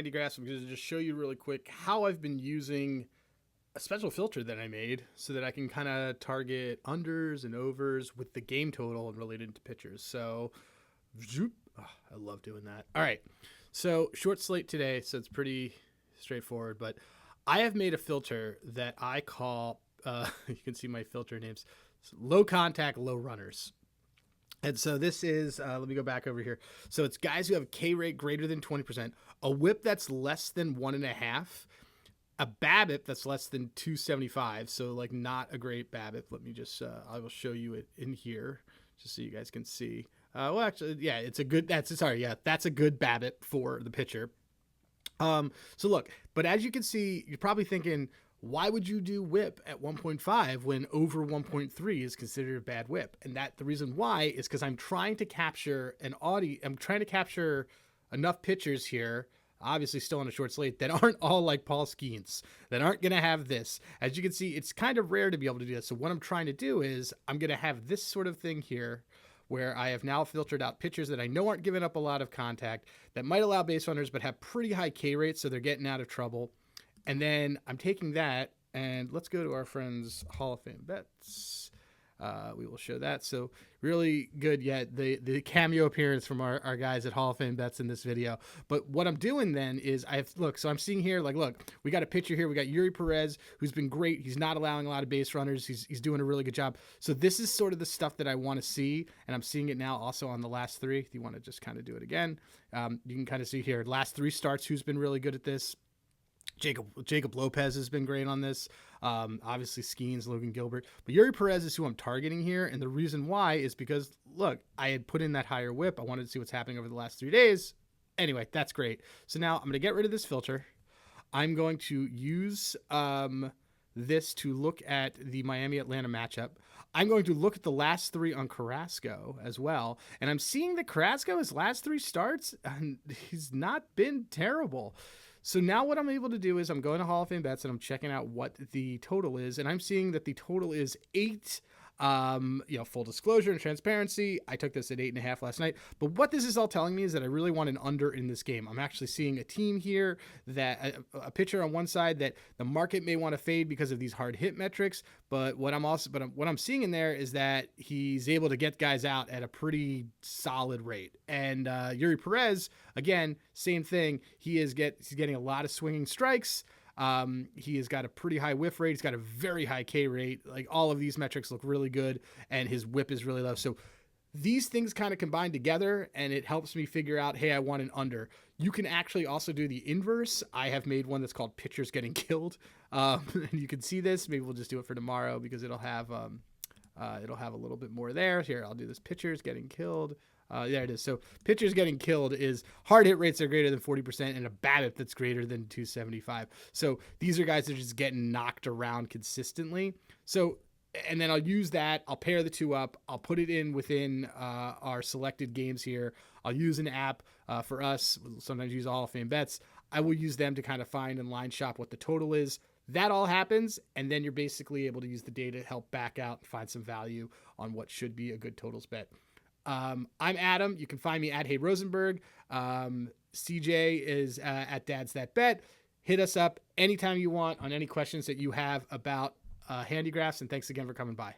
Handigraphs. I'm going to just show you really quick how I've been using a special filter that I made so that I can kind of target unders and overs with the game total and related to pitchers. So, zoop. Oh, I love doing that. All right. So, short slate today, so it's pretty straightforward, but I have made a filter that I call, you can see my filter names, low contact, low runners. And so this is, let me go back over here. So it's guys who have a K rate greater than 20%, a whip that's less than 1.5, a BABIP that's less than 275. So like not a great BABIP. Let me just, I will show you it in here just so you guys can see. Well, actually, yeah, it's a good, that's a good BABIP for the pitcher. So look, but as you can see, you're probably thinking, why would you do whip at 1.5 when over 1.3 is considered a bad whip? And that the reason why is because I'm trying to capture I'm trying to capture enough pitchers here, obviously still on a short slate, that aren't all like Paul Skeens, that aren't going to have this. As you can see, it's kind of rare to be able to do this. So what I'm trying to do is I'm going to have this sort of thing here where I have now filtered out pitchers that I know aren't giving up a lot of contact, that might allow base runners, but have pretty high K rates, so they're getting out of trouble. And then I'm taking that, and let's go to our friends Hall of Fame bets. We will show that. So really good. Yeah, the cameo appearance from our guys at Hall of Fame bets in this video. But what I'm doing then is so I'm seeing here, like, look, we got a pitcher here. We got Yuri Perez, who's been great. He's not allowing a lot of base runners. He's doing a really good job. So this is sort of the stuff that I want to see. And I'm seeing it now also on the last three. If you want to just kind of do it again, you can kind of see here, last three starts, who's been really good at this. Jacob Lopez has been great on this. Obviously Skeens, Logan Gilbert, but Yuri Perez is who I'm targeting here. And the reason why is because, look, I had put in that higher whip. I wanted to see what's happening over the last 3 days. Anyway, that's great. So now I'm going to get rid of this filter. I'm going to use this to look at the Miami-Atlanta matchup. I'm going to look at the last three on Carrasco as well. And I'm seeing that Carrasco, his last three starts, and he's not been terrible. So now what I'm able to do is I'm going to Hall of Fame bets and I'm checking out what the total is. And I'm seeing that the total is 8. Full disclosure and transparency, I took this at 8.5 last night. But what this is all telling me is that I really want an under in this game. I'm actually seeing a team here that a pitcher on one side that the market may want to fade because of these hard hit metrics. But what I'm seeing in there is that he's able to get guys out at a pretty solid rate. And Yuri Perez, again, same thing. He's getting a lot of swinging strikes. He has got a pretty high whiff rate. He's got a very high K rate. Like, all of these metrics look really good, and his whip is really low. So these things kind of combine together, and it helps me figure out, hey, I want an under. You can actually also do the inverse. I have made one that's called pitchers getting killed. And you can see this. Maybe we'll just do it for tomorrow because it'll have a little bit more there. Here, I'll do this pitchers getting killed. There it is. So pitchers getting killed is hard hit rates are greater than 40% and a BABIP that's greater than 275. So these are guys that are just getting knocked around consistently. So, and then I'll use that. I'll pair the two up. I'll put it in within our selected games here. I'll use an app for us. We'll sometimes use Hall of Fame bets. I will use them to kind of find and line shop what the total is. That all happens, and then you're basically able to use the data to help back out and find some value on what should be a good totals bet. I'm Adam. You can find me at Hey Rosenberg. CJ is at Dad's That Bet. Hit us up anytime you want on any questions that you have about Handigraphs, and thanks again for coming by.